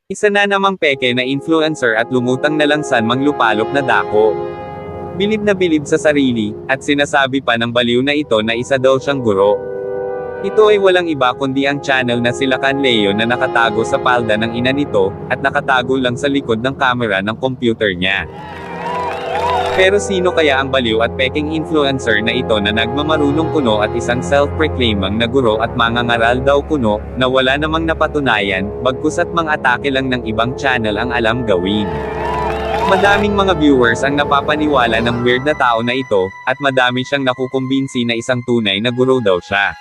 Isa na namang peke na influencer at lumutang na lang san manglupalop na dako. Bilib na bilib sa sarili, at sinasabi pa ng baliw na ito na isa daw siyang guro. Ito ay walang iba kundi ang channel na sila Canleo na nakatago sa palda ng ina nito, at nakatago lang sa likod ng camera ng computer niya. Pero sino kaya ang baliw at peking influencer na ito na nagmamarunong kuno at isang self-proclaiming na guro at mangangaral daw kuno, na wala namang napatunayan, bagkus at mang-atake lang ng ibang channel ang alam gawin. Madaming mga viewers ang napapaniwala ng weird na tao na ito, at madami siyang nakukumbinsi na isang tunay na guro daw siya.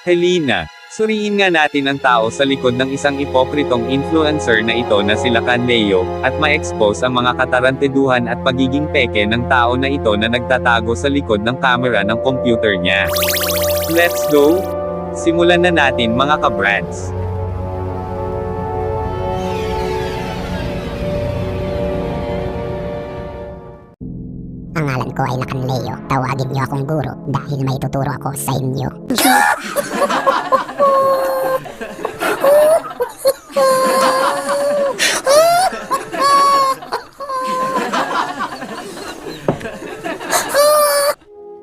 Helena, suriin nga natin ang tao sa likod ng isang ipokritong influencer na ito na sila Canleo, at ma-expose ang mga katarantiduhan at pagiging peke ng tao na ito na nagtatago sa likod ng camera ng computer niya. Let's go! Simulan na natin mga kabrads. Ang ngalan ko ay Canleo. Tawagin niyo akong guro dahil may tuturo ako sa inyo.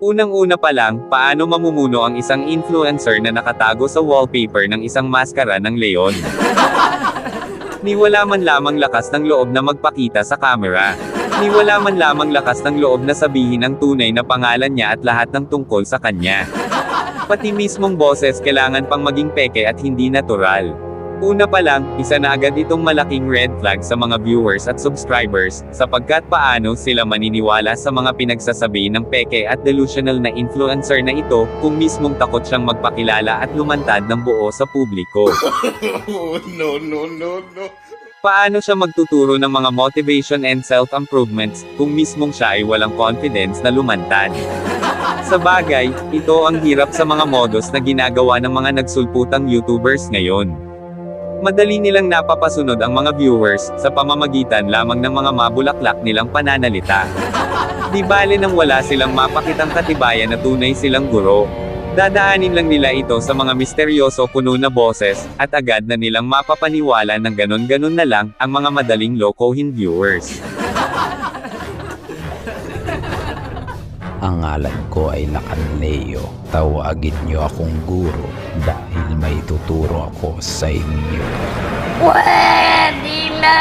Unang-una pa lang, paano mamumuno ang isang influencer na nakatago sa wallpaper ng isang maskara ng leon? Ni wala man lamang lakas ng loob na magpakita sa camera. Ni wala man lamang lakas ng loob na sabihin ang tunay na pangalan niya at lahat ng tungkol sa kanya. Pati mismong boses kailangan pang maging peke at hindi natural. Una pa lang, isa na agad itong malaking red flag sa mga viewers at subscribers, sapagkat paano sila maniniwala sa mga pinagsasabi ng peke at delusional na influencer na ito, kung mismong takot siyang magpakilala at lumantad ng buo sa publiko. No. Paano siya magtuturo ng mga motivation and self-improvements, kung mismong siya ay walang confidence na lumantad? Sa bagay, ito ang hirap sa mga modus na ginagawa ng mga nagsulputang YouTubers ngayon. Madali nilang napapasunod ang mga viewers, sa pamamagitan lamang ng mga mabulaklak nilang pananalita. Di bale nang wala silang mapakitang katibayan na tunay silang guro. Dadaanin lang nila ito sa mga misteryoso kuno na boses, at agad na nilang mapapaniwala ng ganon-ganon na lang, ang mga madaling lokohin viewers. Ang ngalan ko ay Canleo. Tawagin niyo akong guro dahil may tuturo ako sa inyo. Pwede na!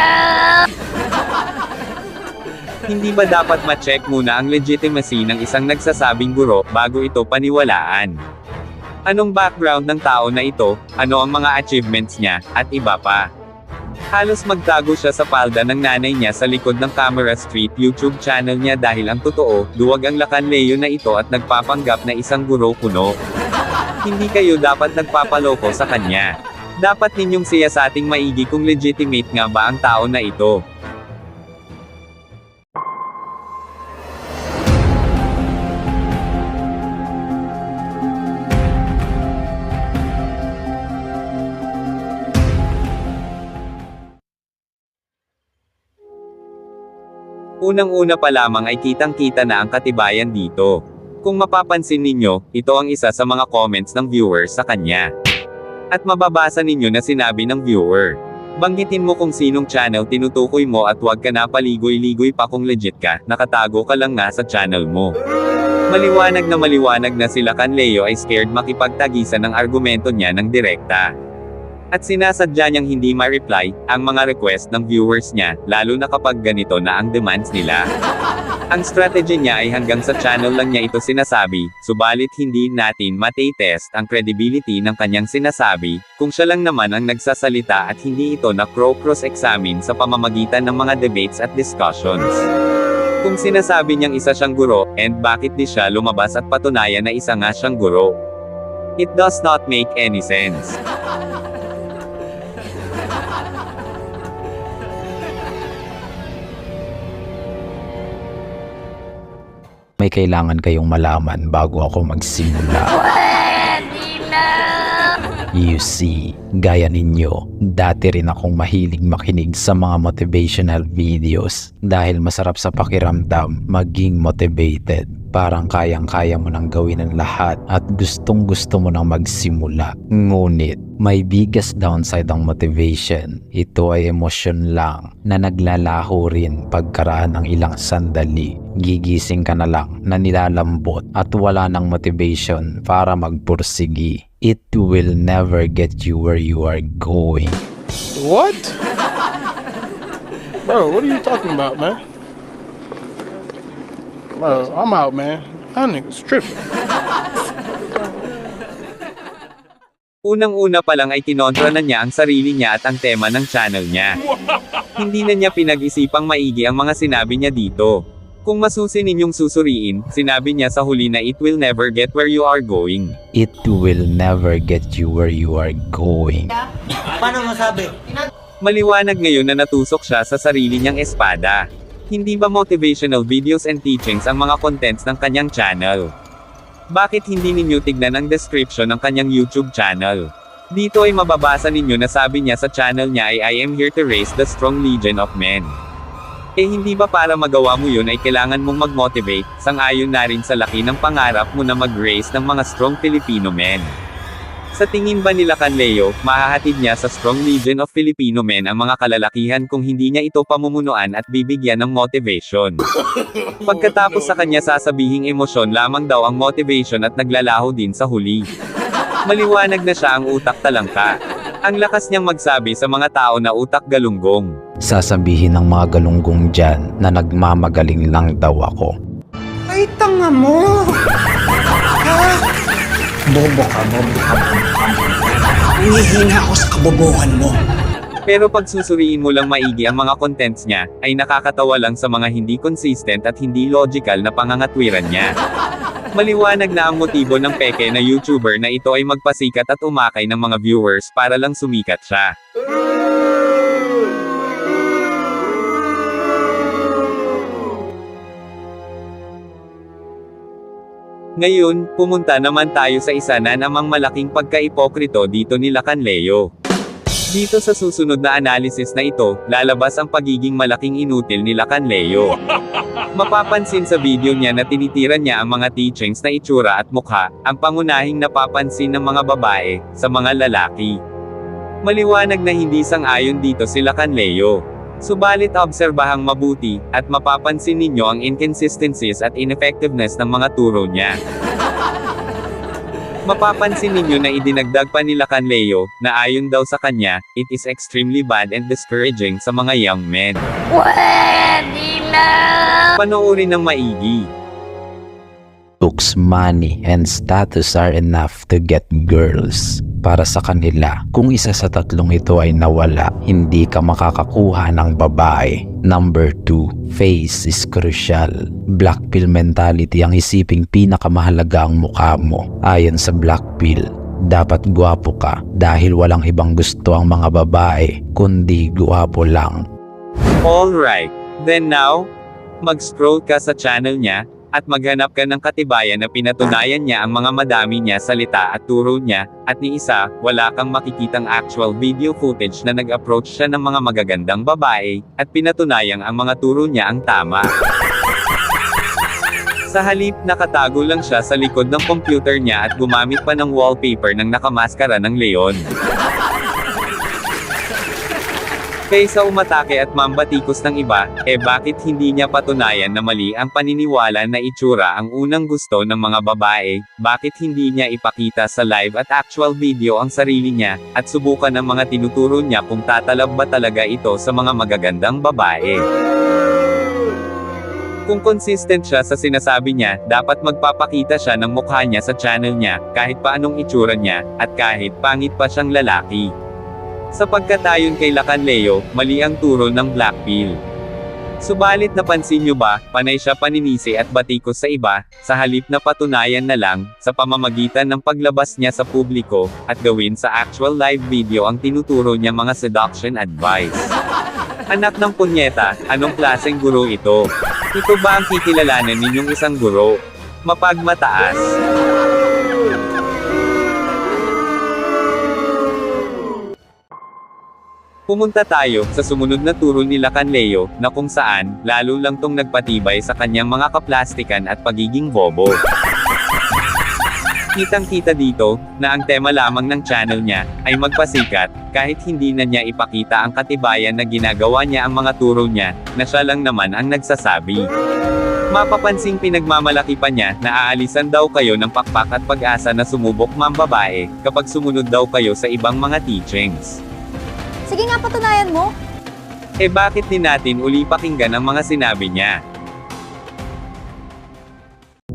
Hindi ba dapat ma-check muna ang legitimacy ng isang nagsasabing guro, bago ito paniwalaan? Anong background ng tao na ito, ano ang mga achievements niya, at iba pa? Halos magtago siya sa palda ng nanay niya sa likod ng Camera Street YouTube channel niya dahil ang totoo, duwag ang Canleo na ito at nagpapanggap na isang guro kuno. Hindi kayo dapat nagpapaloko sa kanya. Dapat ninyong siyasating maigi kung legitimate nga ba ang tao na ito. Unang-una pa lamang ay kitang-kita na ang katibayan dito. Kung mapapansin ninyo, ito ang isa sa mga comments ng viewers sa kanya. At mababasa ninyo na sinabi ng viewer, banggitin mo kung sinong channel tinutukoy mo at huwag ka na paligoy-ligoy pa kung legit ka, nakatago ka lang nga sa channel mo. Maliwanag na sila Canleo ay scared makipagtagisan ng argumento niya ng direkta. At sinasadya niyang hindi ma-reply ang mga request ng viewers niya, lalo na kapag ganito na ang demands nila. Ang strategy niya ay hanggang sa channel lang niya ito sinasabi, subalit hindi natin matay-test ang credibility ng kanyang sinasabi, kung siya lang naman ang nagsasalita at hindi ito na cross-examine sa pamamagitan ng mga debates at discussions. Kung sinasabi niyang isa siyang guro, and bakit di siya lumabas at patunayan na isa nga siyang guro? It does not make any sense. May kailangan kayong malaman bago ako magsimula. Pwede na! You see, gaya ninyo, dati rin akong mahilig makinig sa mga motivational videos dahil masarap sa pakiramdam maging motivated. Parang kayang-kaya mo nang gawin ang lahat at gustong-gusto mo nang magsimula. Ngunit, may biggest downside ang motivation. Ito ay emosyon lang na naglalaho rin pagkaraan ng ilang sandali. Gigising ka na lang na nilalambot at wala nang motivation para magpursigi. It will never get you where you are going. What? Bro, what are you talking about, man? Bro, I'm out, man. That nigga's tripping. Unang-una pa lang ay kinontra na niya ang sarili niya at ang tema ng channel niya. Hindi na niya pinag-isipang maigi ang mga sinabi niya dito. Kung masusin ninyong susuriin, sinabi niya sa huli na it will never get where you are going. It will never get you where you are going. Paano masabi? Maliwanag ngayon na natusok siya sa sarili niyang espada. Hindi ba motivational videos and teachings ang mga contents ng kanyang channel? Bakit hindi ninyo tignan ang description ng kanyang YouTube channel? Dito ay mababasa ninyo na sabi niya sa channel niya ay I am here to raise the strong legion of men. Eh hindi ba para magawa mo yun ay kailangan mong mag-motivate, sang-ayon na rin sa laki ng pangarap mo na mag-raise ng mga strong Filipino men? Sa tingin ba nila Canleo, mahahatid niya sa strong legion of Filipino men ang mga kalalakihan kung hindi niya ito pamumunuan at bibigyan ng motivation? Pagkatapos sa kanya sasabihing emosyon lamang daw ang motivation at naglalaho din sa huli. Maliwanag na siya ang utak talangka. Ang lakas niyang magsabi sa mga tao na utak galunggong. Sasabihin ng mga galunggong dyan na nagmamagaling lang daw ako. Ay, tanga mo! Bobo ka. Hihina ako sa kabobohan mo. Pero pag susuriin mo lang maigi ang mga contents niya, ay nakakatawa lang sa mga hindi consistent at hindi logical na pangangatwiran niya. Maliwanag na ang motibo ng peke na YouTuber na ito ay magpasikat at umakay ng mga viewers para lang sumikat siya. Ngayon, pumunta naman tayo sa isa na namang malaking pagka-ipokrito dito nila Canleo. Dito sa susunod na analysis na ito, lalabas ang pagiging malaking inutil nila Canleo. Mapapansin sa video niya na tinitiran niya ang mga teachings na itsura at mukha, ang pangunahing napapansin ng mga babae, sa mga lalaki. Maliwanag na hindi sang-ayon dito sila Canleo. Subalit obserbahang mabuti, at mapapansin ninyo ang inconsistencies at ineffectiveness ng mga turo niya. Mapapansin ninyo na idinagdag pa nila Canleo, na ayon daw sa kanya, it is extremely bad and discouraging sa mga young men. Pwede na! Panoorin ng maigi. Looks, money, and status are enough to get girls. Para sa kanila, kung isa sa tatlong ito ay nawala, hindi ka makakakuha ng babae. Number 2, face is crucial. Black pill mentality ang isiping pinakamahalaga ang mukha mo. Ayon sa black pill, dapat gwapo ka dahil walang ibang gusto ang mga babae, kundi gwapo lang. Alright, then now, mag-scroll ka sa channel niya, at maghanap ka ng katibayan na pinatunayan niya ang mga madami niya salita at turo niya, at ni isa, wala kang makikitang actual video footage na nag-approach siya ng mga magagandang babae, at pinatunayang ang mga turo niya ang tama. Sa halip, nakatago lang siya sa likod ng computer niya at gumamit pa ng wallpaper ng nakamaskara ng leon. Kaysa umatake at mambatikos ng iba, bakit hindi niya patunayan na mali ang paniniwala na itsura ang unang gusto ng mga babae? Bakit hindi niya ipakita sa live at actual video ang sarili niya, at subukan ang mga tinuturo niya kung tatalab ba talaga ito sa mga magagandang babae? Kung consistent siya sa sinasabi niya, dapat magpapakita siya ng mukha niya sa channel niya, kahit pa anong itsura niya, at kahit pangit pa siyang lalaki. Sapagkat ayon kay Canleo, mali ang turo ng black pill. Subalit napansin nyo ba, panay siya paninisi at batikos sa iba, sa halip na patunayan na lang, sa pamamagitan ng paglabas niya sa publiko, at gawin sa actual live video ang tinuturo niya mga seduction advice. Anak ng punyeta, anong klaseng guro ito? Ito ba ang kikilalanin ninyong isang guro? Mapagmataas. Pumunta tayo sa sumunod na turo nila Leo, na kung saan, lalo lang tong nagpatibay sa kanyang mga kaplastikan at pagiging bobo. Kitang-kita dito, na ang tema lamang ng channel niya, ay magpasikat, kahit hindi na niya ipakita ang katibayan na ginagawa niya ang mga turo niya, na siya lang naman ang nagsasabi. Mapapansing pinagmamalaki pa niya na aalisan daw kayo ng pakpak at pag-asa na sumubok mambabae, kapag sumunod daw kayo sa ibang mga teachings. Sige nga, patunayan mo. Eh bakit din natin uli pakinggan ang mga sinabi niya?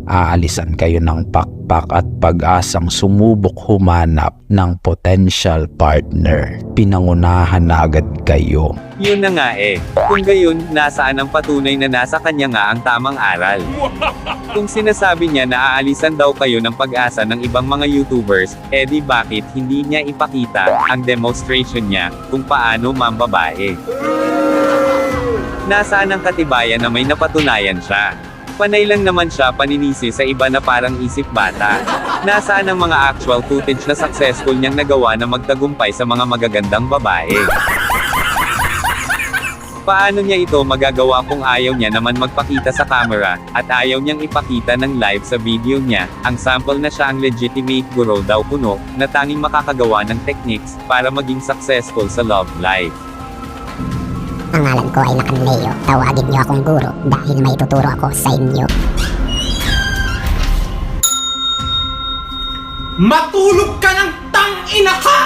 Aalisan kayo ng pakpak at pag-asang sumubok humanap ng potential partner. Pinangunahan na agad kayo. Yun na nga eh. Kung gayon, nasaan ang patunay na nasa kanya nga ang tamang aral? Kung sinasabi niya na aalisan daw kayo ng pag-asa ng ibang mga YouTubers, edi bakit hindi niya ipakita ang demonstration niya kung paano mambabae? Nasaan ang katibayan na may napatunayan siya? Panay lang naman siya paninisi sa iba na parang isip bata. Nasaan ang mga actual footage na successful niyang nagawa na magtagumpay sa mga magagandang babae? Paano niya ito magagawa kung ayaw niya naman magpakita sa camera, at ayaw niyang ipakita ng live sa video niya, ang sample na siya ang legitimate guro daw kuno, na tanging makakagawa ng techniques, para maging successful sa love life. Ang ngalan ko ay Leo. Tawagin niyo akong guro dahil may tuturo ako sa inyo. Matulog ka ng tangina ka!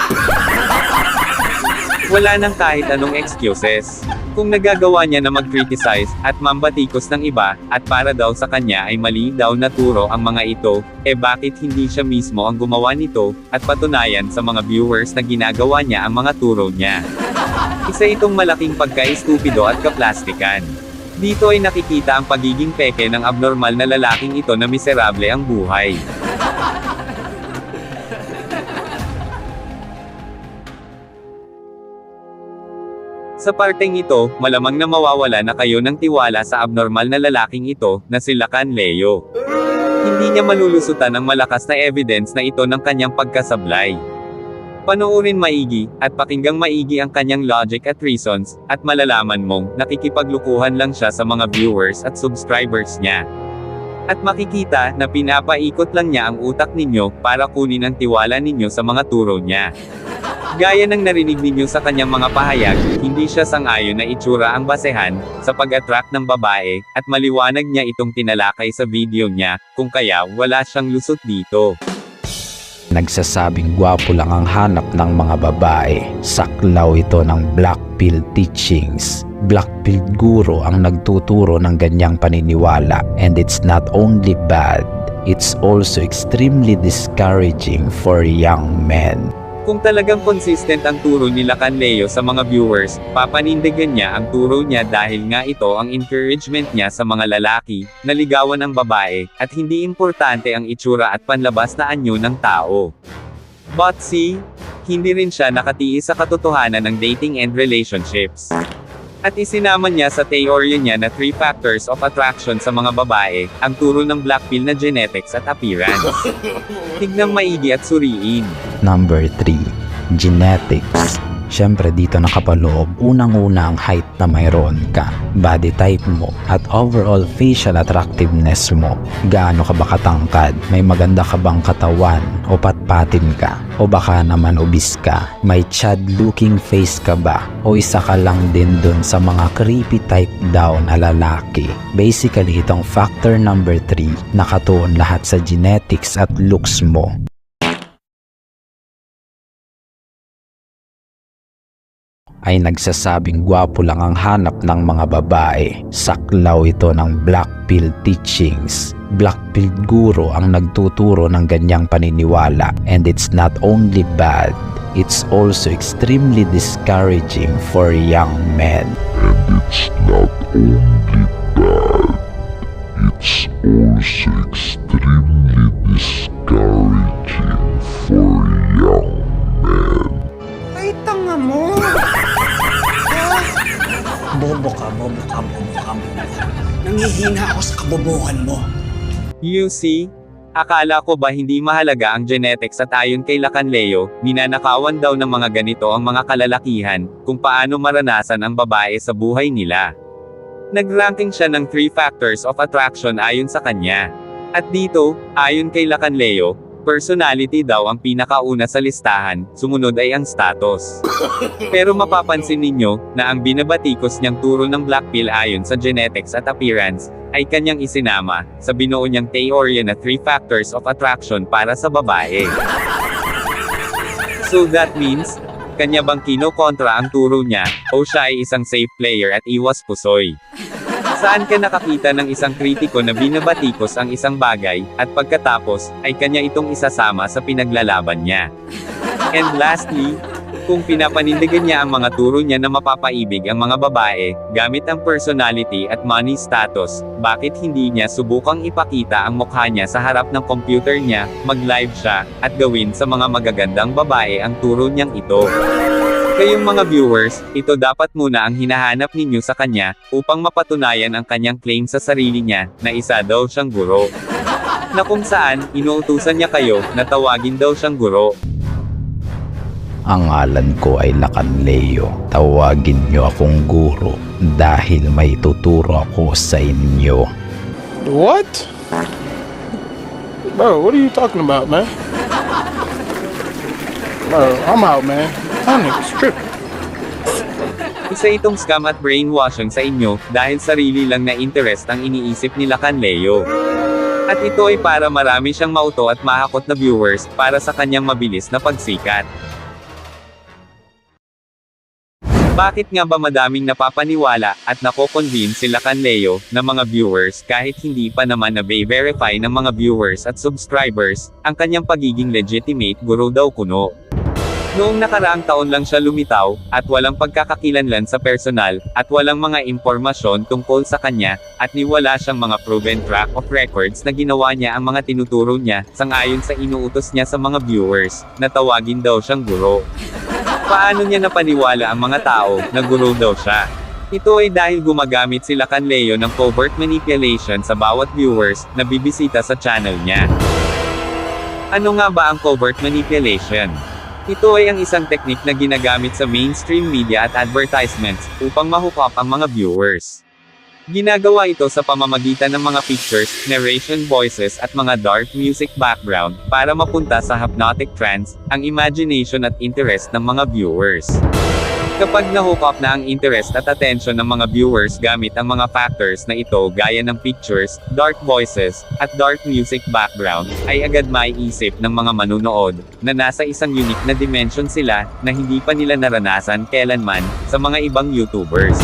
Wala nang kahit anong excuses. Kung nagagawa niya na mag-criticize, at mambatikos ng iba, at para daw sa kanya ay mali daw na turo ang mga ito, eh bakit hindi siya mismo ang gumawa nito, at patunayan sa mga viewers na ginagawa niya ang mga turo niya. Isa itong malaking pagka-estupido at kaplastikan. Dito ay nakikita ang pagiging peke ng abnormal na lalaking ito na miserable ang buhay. Sa parteng ito, malamang na mawawala na kayo ng tiwala sa abnormal na lalaking ito, na si Leo. Hindi niya malulusutan ang malakas na evidence na ito ng kanyang pagkasablay. Panoorin maigi, at pakinggang maigi ang kanyang logic at reasons, at malalaman mong, nakikipaglukuhan lang siya sa mga viewers at subscribers niya. At makikita, na pinapaikot lang niya ang utak ninyo, para kunin ang tiwala ninyo sa mga turo niya. Gaya ng narinig ninyo sa kanyang mga pahayag, hindi siya sang-ayon na itsura ang basehan, sa pag-attract ng babae, at maliwanag niya itong tinalakay sa video niya, kung kaya wala siyang lusot dito. Nagsasabing gwapo lang ang hanap ng mga babae. Saklaw ito ng black pill teachings. Black pill guro ang nagtuturo ng ganyang paniniwala. And it's not only bad, it's also extremely discouraging for young men. Kung talagang consistent ang turo ni Leo sa mga viewers, papanindigan niya ang turo niya dahil nga ito ang encouragement niya sa mga lalaki, na ligawan ang babae, at hindi importante ang itsura at panlabas na anyo ng tao. But see, hindi rin siya nakatiis sa katotohanan ng dating and relationships. At isinama niya sa teorya niya na 3 factors of attraction sa mga babae, ang turo ng black pill na genetics at appearance. Tignang maigi at suriin. Number 3. Genetics. Siyempre dito nakapaloob, unang-una ang height na mayroon ka, body type mo, at overall facial attractiveness mo. Gaano ka ba katangkad? May maganda ka bang katawan? O patpatin ka? O baka naman obese ka? May chad-looking face ka ba? O isa ka lang din dun sa mga creepy type daw na lalaki? Basically, itong factor number 3, nakatuon lahat sa genetics at looks mo. Ay nagsasabing gwapo lang ang hanap ng mga babae. Saklaw ito ng black pill teachings. Black pill guro ang nagtuturo ng ganyang paniniwala. And it's not only bad, it's also extremely discouraging for young men. And it's not only bad, it's also extremely discouraging for young men. Ay, tanga mo! Bobo ka. Nangihina ako sa kabobohan mo. You see? Akala ko ba hindi mahalaga ang genetics at ayon kay Lacanleo, ninanakawan daw ng mga ganito ang mga kalalakihan, kung paano maranasan ang babae sa buhay nila. Nag-ranking siya ng 3 factors of attraction ayon sa kanya. At dito, ayon kay Lacanleo, personality daw ang pinakauna sa listahan, sumunod ay ang status. Pero mapapansin ninyo, na ang binabatikos niyang turo ng black pill ayon sa genetics at appearance, ay kanyang isinama, sa binuo niyang teorya na 3 factors of attraction para sa babae. So that means, kanya bang kinokontra ang turo niya, o siya ay isang safe player at iwas pusoy? Saan ka nakakita ng isang kritiko na binabatikos ang isang bagay, at pagkatapos, ay kanya itong isasama sa pinaglalaban niya? And lastly, kung pinapanindigan niya ang mga turo niya na mapapaibig ang mga babae, gamit ang personality at money status, bakit hindi niya subukang ipakita ang mukha niya sa harap ng computer niya, mag-live siya, at gawin sa mga magagandang babae ang turo niyang ito? Kayong mga viewers, ito dapat muna ang hinahanap ninyo sa kanya, upang mapatunayan ang kanyang claim sa sarili niya, na isa daw siyang guro. Na kung saan, inuutusan niya kayo, na tawagin daw siyang guro. Ang ngalan ko ay Lacanleo. Tawagin niyo akong guro dahil may tuturo ako sa inyo. What? Bro, what are you talking about, man? Bro, I'm out, man. That nigga's tripping. Isa itong scam at brainwashing sa inyo, dahil sarili lang na interest ang iniisip ni Lacanleo. At ito ay para marami siyang mauto at mahakot na viewers, para sa kanyang mabilis na pagsikat. Bakit nga ba madaming napapaniwala, at nako-convince si Lacanleo, na mga viewers, kahit hindi pa naman na-verify ng mga viewers at subscribers, ang kanyang pagiging legitimate guro daw kuno? Noong nakaraang taon lang siya lumitaw, at walang pagkakakilanlan sa personal, at walang mga impormasyon tungkol sa kanya, at niwala siyang mga proven track of records na ginawa niya ang mga tinuturo niya, sangayon sa inuutos niya sa mga viewers, na tawagin daw siyang guro. Paano niya napaniwala ang mga tao, na guro daw siya? Ito ay dahil gumagamit si Lacanleo ng covert manipulation sa bawat viewers, na bibisita sa channel niya. Ano nga ba ang covert manipulation? Ito ay ang isang teknik na ginagamit sa mainstream media at advertisements, upang ma-hook up ang mga viewers. Ginagawa ito sa pamamagitan ng mga pictures, narration voices at mga dark music background, para mapunta sa hypnotic trance, ang imagination at interest ng mga viewers. Kapag na-hook up na ang interest at attention ng mga viewers gamit ang mga factors na ito gaya ng pictures, dark voices, at dark music background, ay agad maiisip ng mga manunood, na nasa isang unique na dimension sila, na hindi pa nila naranasan kailanman, sa mga ibang YouTubers.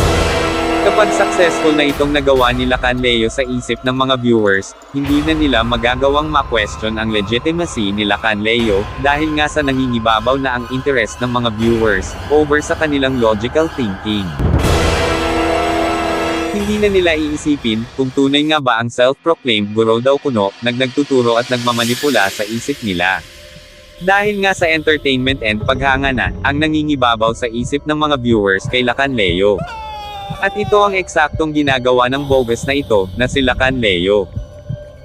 Kapag successful na itong nagawa ni Lacanleo sa isip ng mga viewers, hindi na nila magagawang ma-question ang legitimacy ni Lacanleo, dahil nga sa nangingibabaw na ang interest ng mga viewers, over sa kanilang logical thinking. Hindi na nila iisipin, kung tunay nga ba ang self-proclaimed guro daw kuno, nagtuturo at nagmamanipula sa isip nila. Dahil nga sa entertainment and paghanga na, ang nangingibabaw sa isip ng mga viewers kay Lacanleo. At ito ang eksaktong ginagawa ng bogus na ito, na si Lacanleo.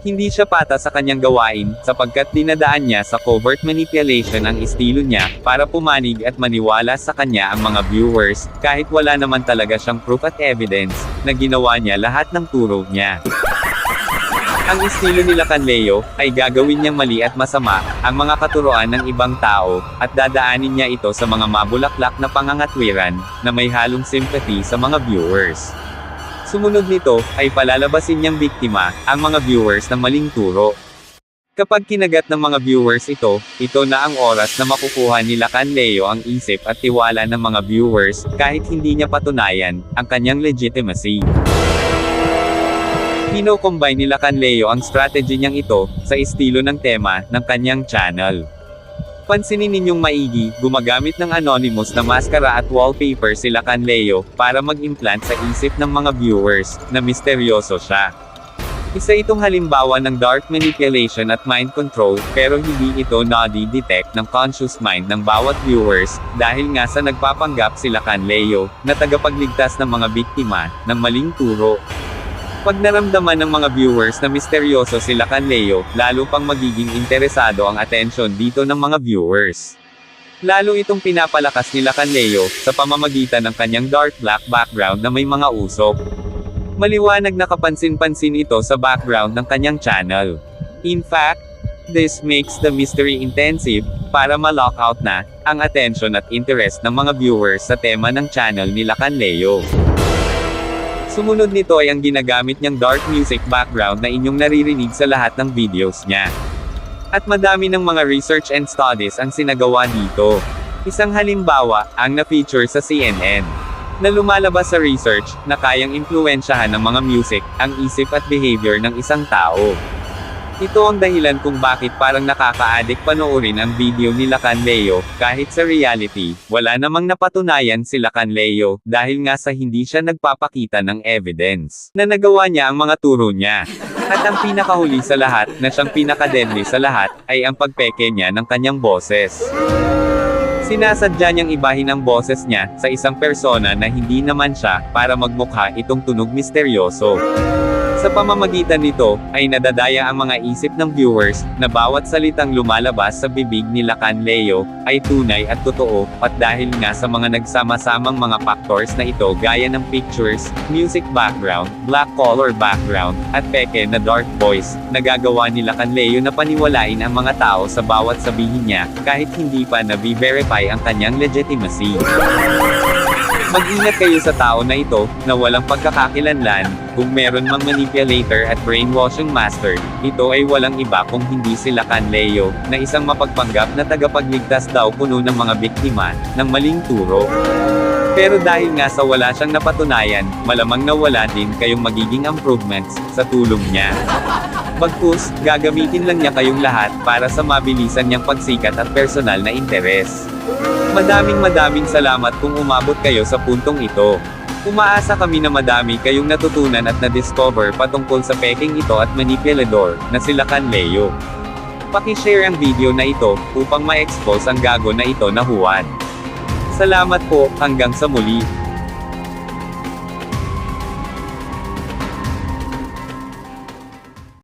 Hindi siya pata sa kanyang gawain, sapagkat dinadaan niya sa covert manipulation ang estilo niya, para pumanig at maniwala sa kanya ang mga viewers, kahit wala naman talaga siyang proof at evidence, na ginawa niya lahat ng turo niya. Ang estilo ni Lacanleo, ay gagawin niyang mali at masama, ang mga katuroan ng ibang tao, at dadaanin niya ito sa mga mabulaklak na pangangatwiran, na may halong sympathy sa mga viewers. Sumunod nito, ay palalabasin niyang biktima, ang mga viewers ng maling turo. Kapag kinagat ng mga viewers ito na ang oras na makukuha ni Lacanleo ang isip at tiwala ng mga viewers, kahit hindi niya patunayan, ang kanyang legitimacy. Kino-combine ni Lacanleo ang strategy niyang ito, sa estilo ng tema, ng kanyang channel. Pansinin ninyong maigi, gumagamit ng anonymous na maskara at wallpaper si Lacanleo, para mag-implant sa isip ng mga viewers, na misteryoso siya. Isa itong halimbawa ng dark manipulation at mind control, pero hindi ito nadi-detect ng conscious mind ng bawat viewers, dahil nga sa nagpapanggap si Lacanleo, na tagapagligtas ng mga biktima, ng maling turo. Pag naramdaman ng mga viewers na misteryoso si Leo, lalo pang magiging interesado ang atensyon dito ng mga viewers. Lalo itong pinapalakas ni Leo sa pamamagitan ng kanyang dark black background na may mga usok. Maliwanag na kapansin-pansin ito sa background ng kanyang channel. In fact, this makes the mystery intensive, para ma-lock out na ang attention at interest ng mga viewers sa tema ng channel ni Leo. Sumunod nito ay ang ginagamit niyang dark music background na inyong naririnig sa lahat ng videos niya. At madami ng mga research and studies ang sinagawa dito. Isang halimbawa, ang na-feature sa CNN, na lumalabas sa research na kayang impluwensyahan ng mga music ang isip at behavior ng isang tao. Ito ang dahilan kung bakit parang nakaka-addict panoorin ang video ni Leo, kahit sa reality, wala namang napatunayan si Leo, dahil nga sa hindi siya nagpapakita ng evidence na nagawa niya ang mga turo niya. At ang pinakahuli sa lahat, na siyang pinaka-deadly sa lahat, ay ang pagpeke niya ng kanyang boses. Sinasadya niyang ibahin ang boses niya sa isang persona na hindi naman siya, para magmukha itong tunog misteryoso. Sa pamamagitan nito, ay nadadaya ang mga isip ng viewers, na bawat salitang lumalabas sa bibig ni Leo, ay tunay at totoo, at dahil nga sa mga nagsama-samang mga factors na ito gaya ng pictures, music background, black color background, at peke na dark voice, nagagawa ni Leo na paniwalain ang mga tao sa bawat sabihin niya, kahit hindi pa na-verify ang kanyang legitimacy. Mag-ingat kayo sa tao na ito, na walang pagkakakilanlan. Kung meron mang manipulator at brainwashing master, ito ay walang iba kung hindi si Leo, na isang mapagpanggap na tagapagligtas daw puno ng mga biktima, ng maling turo. Pero dahil nga sa wala siyang napatunayan, malamang na wala din kayong magiging improvements, sa tulong niya. Bagkus, gagamitin lang niya kayong lahat, para sa mabilisan niyang pagsikat at personal na interes. Madaming salamat kung umabot kayo sa puntong ito. Umaasa kami na madami kayong natutunan at na-discover patungkol sa peking ito at manipulador, na si Leo. Paki-share ang video na ito, upang ma-expose ang gago na ito na huwad. Salamat po, hanggang sa muli.